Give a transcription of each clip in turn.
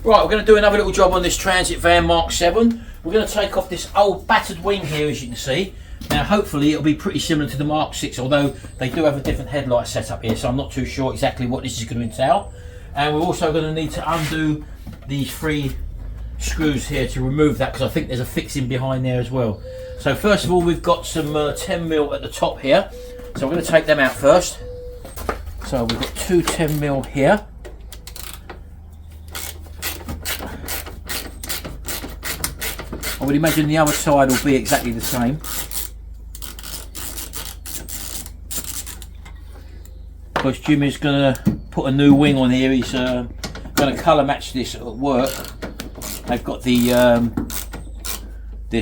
Right, we're going to do another little job on this Transit van Mark 7. We're going to take off this old battered wing here, as you can see. Now hopefully it'll be pretty similar to the Mark 6, although they do have a different headlight setup here, so I'm not too sure exactly what this is going to entail. And we're also going to need to undo these 3 screws here to remove that, because I think there's a fixing behind there as well. So first of all, we've got some 10mm at the top here, so we're going to take them out first. So we've got 2 10mm here. I would imagine the other side will be exactly the same. Because Jimmy's going to put a new wing on here. He's going to colour match this at work. They've got the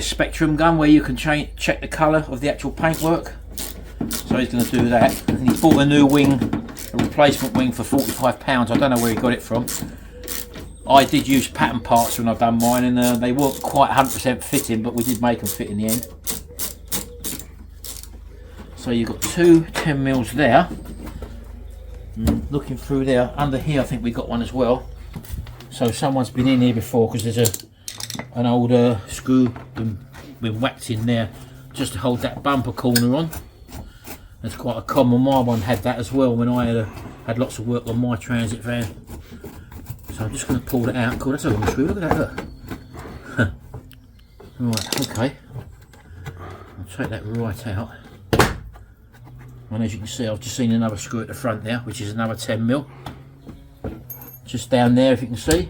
spectrum gun where you can check the colour of the actual paintwork. So he's going to do that. And he bought a new wing, a replacement wing for £45. I don't know where he got it from. I did use pattern parts when I've done mine, and they weren't quite 100% fitting, but we did make them fit in the end. So you've got 2 10mm there. Looking through there, under here I think we got one as well. So someone's been in here before, because there's an old screw been whacked in there just to hold that bumper corner on. That's quite a common. My one had that as well when I had lots of work on my Transit van. So I'm just going to pull that out. Cool, that's a long screw, look at that, look. Right, okay. I'll take that right out. And as you can see, I've just seen another screw at the front there, which is another 10mm. Just down there, if you can see.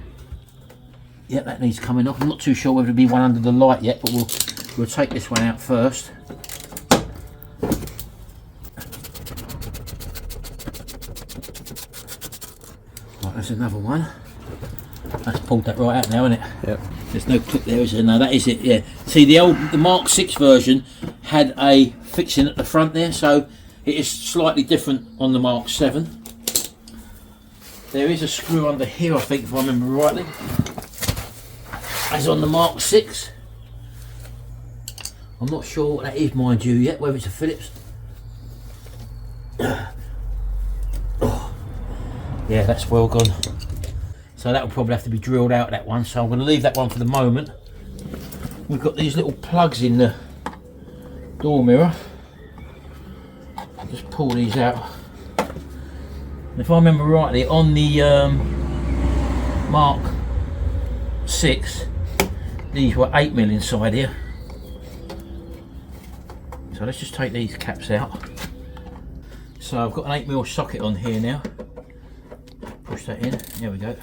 Yep, that needs coming off. I'm not too sure whether it'll be one under the light yet, but we'll take this one out first. Right, there's another one. That's pulled that right out now, isn't it? Yep. There's no clip there, is there? No, that is it, yeah. See, the Mark 6 version had a fixing at the front there, so it is slightly different on the Mark 7. There is a screw under here, I think, if I remember rightly, as on the Mark 6. I'm not sure what that is, mind you, yet, whether it's a Phillips. Oh, yeah, that's well gone. So that will probably have to be drilled out, that one, so I'm going to leave that one for the moment. We've got these little plugs in the door mirror. I'll just pull these out. If I remember rightly, on the Mark 6, these were 8mm inside here. So let's just take these caps out. So I've got an 8mm socket on here now. Push that in, there we go.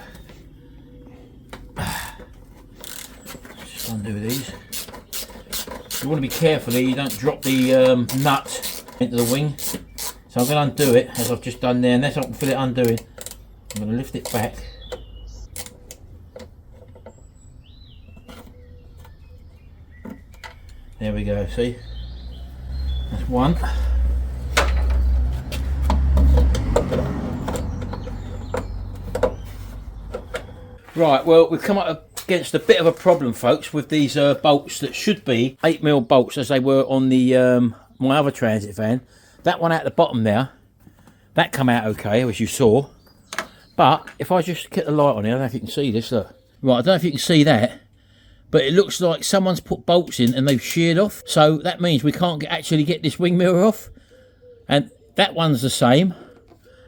Just undo these. You want to be careful here, you don't drop the nut into the wing. So I'm going to undo it, as I've just done there, and that's how I can feel it undoing. I'm going to lift it back. There we go, see? That's one. Right, well, we've come up against a bit of a problem, folks, with these bolts that should be 8mm bolts, as they were on the my other Transit van. That one at the bottom there, that come out okay, as you saw. But if I just get the light on here, I don't know if you can see this, look. Right, I don't know if you can see that, but it looks like someone's put bolts in and they've sheared off. So that means we can't actually get this wing mirror off. And that one's the same.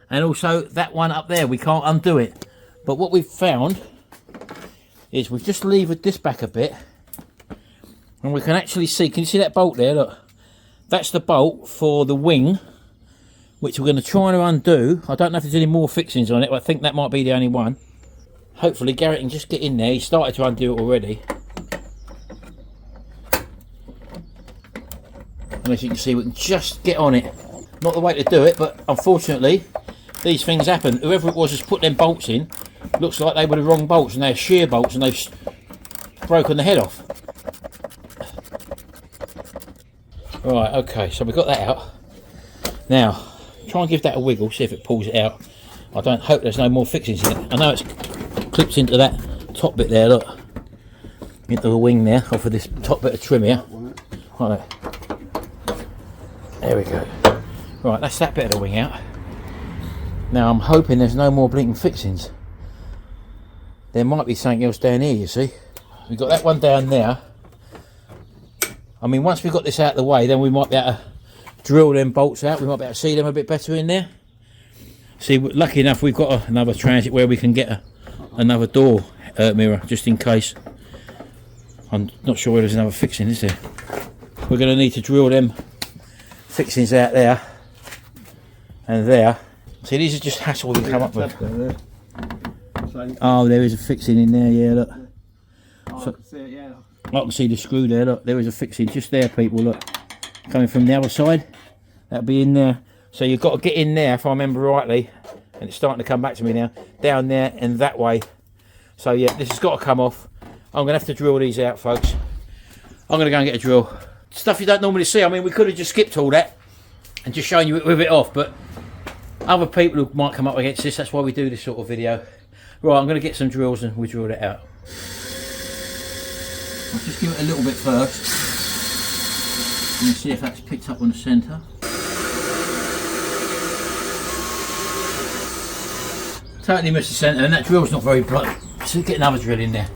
And also that one up there, we can't undo it. But what we've found is we've just levered this back a bit. And we can actually see, can you see that bolt there, look? That's the bolt for the wing, which we're going to try to undo. I don't know if there's any more fixings on it, but I think that might be the only one. Hopefully Garrett can just get in there. He started to undo it already. And as you can see, we can just get on it. Not the way to do it, but unfortunately, these things happen. Whoever it was has put them bolts in. Looks like they were the wrong bolts, and they're shear bolts, and they've broken the head off. Right, okay, so we've got that out. Now, try and give that a wiggle, see if it pulls it out. I don't hope there's no more fixings in it. I know it's clipped into that top bit there, look. Into the wing there, off of this top bit of trim here. Right, there we go. Right, that's that bit of the wing out. Now, I'm hoping there's no more blinking fixings. there might be something else down here, you see. We've got that one down there. I mean, once we've got this out of the way, then we might be able to drill them bolts out. We might be able to see them a bit better in there. See, lucky enough, we've got another Transit where we can get another door mirror, just in case. I'm not sure where there's another fixing, is there? We're going to need to drill them fixings out there and there. See, these are just hassle we come up with. Oh, there is a fixing in there, yeah, look. Oh, So, I can see it, yeah. I can see the screw there, look. There is a fixing just there, people, look. Coming from the other side. That'll be in there. So you've got to get in there, if I remember rightly. And it's starting to come back to me now. Down there and that way. So yeah, this has got to come off. I'm going to have to drill these out, folks. I'm going to go and get a drill. Stuff you don't normally see. I mean, we could have just skipped all that and just shown you it with it off, but other people who might come up against this, that's why we do this sort of video. Right, I'm going to get some drills and we'll drill it out. I'll just give it a little bit first and see if that's picked up on the centre. Totally missed the centre, and that drill's not very blunt. So get another drill in there.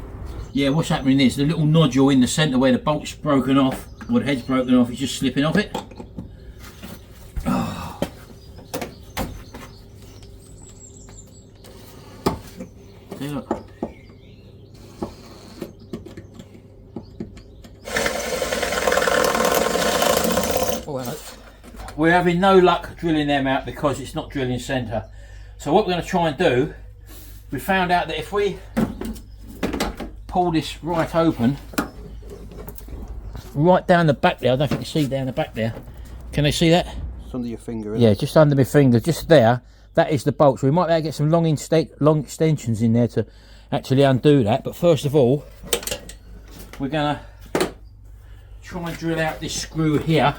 Yeah, what's happening is the little nodule in the centre where the bolt's broken off, or the head's broken off, is just slipping off it. Oh. See, look. Oh, hello. We're having no luck drilling them out because it's not drilling centre. So what we're going to try and do, we found out that if we pull this right open, right down the back there, I don't know if you can see down the back there. Can they see that? It's under your finger, isn't Yeah, it? just under my finger, just there. That is the bolt. So we might be able to get some long extensions in there to actually undo that. But first of all, we're going to try and drill out this screw here.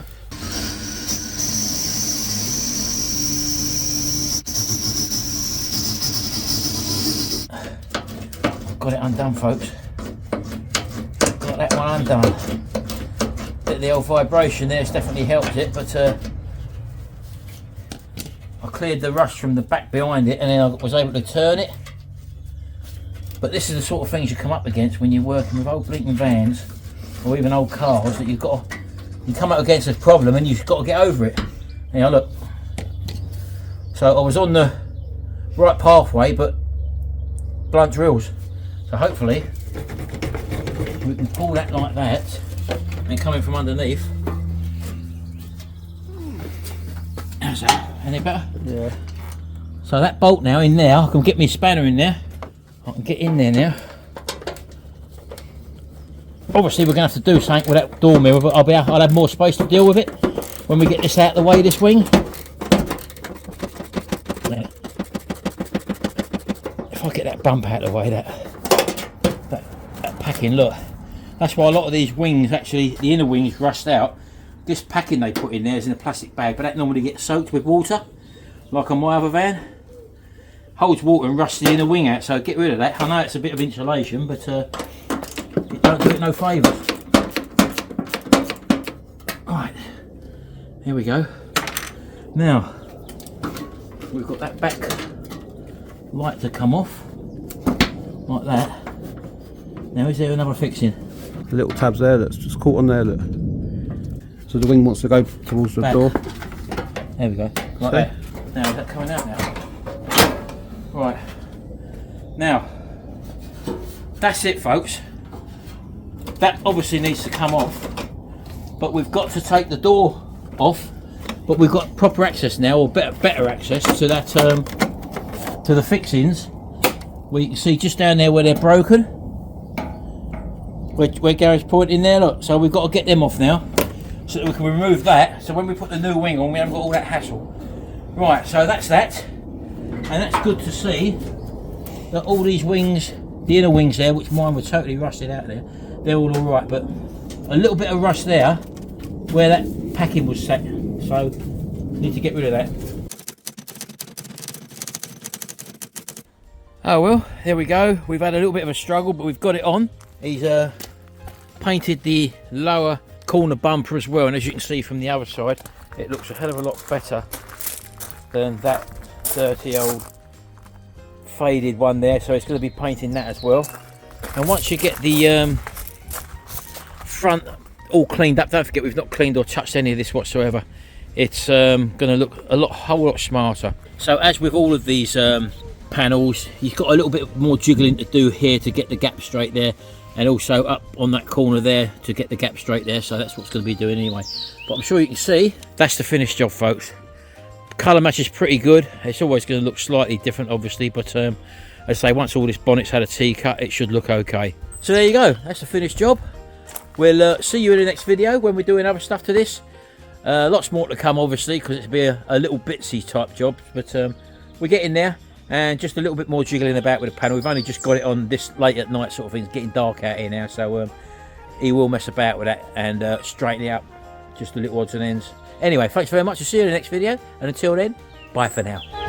Got it undone, folks. Got that one undone. Bit of the old vibration there, it's definitely helped it, but I cleared the rust from the back behind it and then I was able to turn it. But this is the sort of things you come up against when you're working with old blinking vans or even old cars, that you come up against a problem and you've got to get over it. Now look. So I was on the right pathway, but blunt drills. So hopefully we can pull that like that and come in from underneath. How's that? Any better? Yeah. So that bolt now in there, I can get my spanner in there. I can get in there now. Obviously we're going to have to do something with that door mirror, but I'll have more space to deal with it when we get this out of the way, this wing. There. If I get that bump out of the way, that packing, look, that's why a lot of these wings, actually the inner wings, rust out. This packing they put in there is in a plastic bag, but that normally gets soaked with water, like on my other van. Holds water and rusts the inner wing out, so get rid of that. I know it's a bit of insulation, but it don't do it no favours. Right, here we go. Now we've got that back light to come off like that. Now is there another fixing? The little tabs there that's just caught on there, look. So the wing wants to go towards the Back. door. There we go, like that. Now is that coming out now? Right, now that's it, folks. That obviously needs to come off, but we've got to take the door off. But we've got proper access now, or better access to that, to the fixings. Where you can see just down there where they're broken, where Gary's pointing there. Look, so we've got to get them off now, so that we can remove that. So when we put the new wing on, we haven't got all that hassle. Right, so that's that. And that's good to see that all these wings, the inner wings there, which mine were totally rusted out there, they're all alright, but a little bit of rust there where that packing was set, so need to get rid of that. Oh well, there we go. We've had a little bit of a struggle, but we've got it on. He's painted the lower corner bumper as well, and as you can see from the other side, it looks a hell of a lot better than that dirty old faded one there, so it's going to be painting that as well. And once you get the front all cleaned up, don't forget we've not cleaned or touched any of this whatsoever, it's going to look whole lot smarter. So as with all of these panels, you've got a little bit more jiggling to do here to get the gap straight there, and also up on that corner there to get the gap straight there. So that's what's going to be doing anyway. But I'm sure you can see that's the finished job, folks. Colour match is pretty good. It's always going to look slightly different, obviously, but as I say, once all this bonnet's had a T-cut, it should look okay. So there you go, that's the finished job. We'll see you in the next video when we're doing other stuff to this. Lots more to come, obviously, because it'll be a little bitsy type job, but we're getting there, and just a little bit more jiggling about with the panel. We've only just got it on this late at night sort of thing. It's getting dark out here now, so he will mess about with that and straighten it up, just the little odds and ends. Anyway, thanks very much. I'll see you in the next video, and until then, bye for now.